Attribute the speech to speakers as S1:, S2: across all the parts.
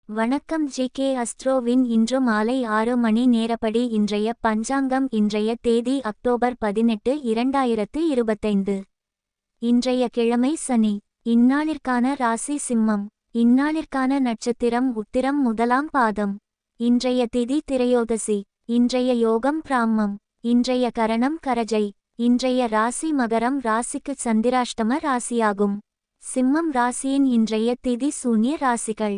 S1: வணக்கம் ஜி.கே. அஸ்ட்ரோவின் இன்று மாலை 6 மணி நேரப்படி இன்றைய பஞ்சாங்கம். இன்றைய தேதி அக்டோபர் 18, 2025. இன்றைய கிழமை சனி. இந்நாளிற்கான ராசி சிம்மம். இந்நாளிற்கான நட்சத்திரம் உத்திரம் முதலாம் பாதம். இன்றைய திதி திரையோதசி. இன்றைய யோகம் பிராம்மம். இன்றைய கரணம் கரஜை. இன்றைய ராசி மகரம். ராசிக்கு சந்திராஷ்டம ராசியாகும். சிம்மம் ராசியின் இன்றைய திதி சூன்ய ராசிகள்: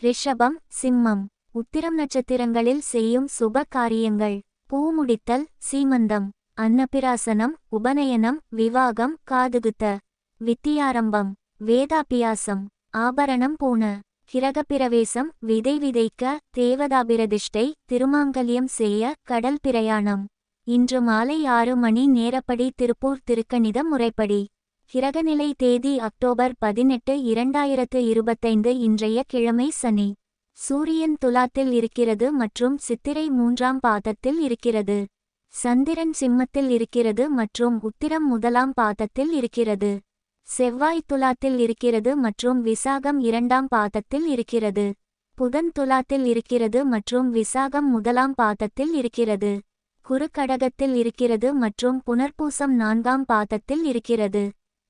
S1: ரிஷபம், சிம்மம். உத்திரம் நட்சத்திரங்களில் செய்யும் சுப காரியங்கள்: பூமுடித்தல், சீமந்தம், அன்னபிராசனம், உபநயனம், விவாகம், காதுகுத்த, வித்தியாரம்பம், வேதாபியாசம், ஆபரணம் பூண, கிரகப்பிரவேசம், விதை விதைக்க, தேவதாபிரதிஷ்டை, திருமாங்கல்யம் செய்ய, கடல் பிரயாணம். இன்று மாலை 6 மணி நேரப்படி திருப்பூர் திருக்கணித முறைப்படி. கிரகநிலை தேதி அக்டோபர் 18, 2025. இன்றைய கிழமை சனி. சூரியன் துலாத்தில் இருக்கிறது மற்றும் சித்திரை 3ஆம் பாதத்தில் இருக்கிறது. சந்திரன் சிம்மத்தில் இருக்கிறது மற்றும் உத்திரம் முதலாம் பாதத்தில் இருக்கிறது. செவ்வாய் துலாத்தில் இருக்கிறது மற்றும் விசாகம் 2ஆம் பாதத்தில் இருக்கிறது. புதன் துலாத்தில் இருக்கிறது மற்றும் விசாகம் முதலாம் பாதத்தில் இருக்கிறது. குரு கடகத்தில் இருக்கிறது மற்றும் புனர்பூசம் 4ஆம் பாதத்தில் இருக்கிறது.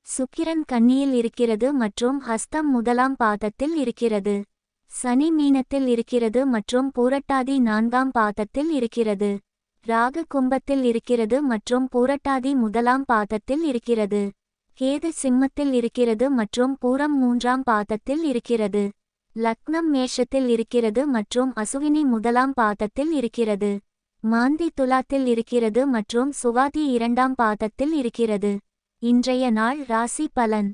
S1: சுக்கிரன் கன்னியில் இருக்கிறது மற்றும் ஹஸ்தம் முதலாம் பாதத்தில் இருக்கிறது. சனி மீனத்தில் இருக்கிறது மற்றும் பூரட்டாதி 4ஆம் பாதத்தில் இருக்கிறது. ராகு கும்பத்தில் இருக்கிறது மற்றும் பூரட்டாதி முதலாம் பாதத்தில் இருக்கிறது. கேது சிம்மத்தில் இருக்கிறது மற்றும் பூரம் 3ஆம் பாதத்தில் இருக்கிறது. லக்னம் மேஷத்தில் இருக்கிறது மற்றும் அசுவினி முதலாம் பாதத்தில் இருக்கிறது. மாந்தி துலாத்தில் இருக்கிறது மற்றும் சுவாதி 2ஆம் பாதத்தில் இருக்கிறது. இன்றைய நாள் ராசி பலன்.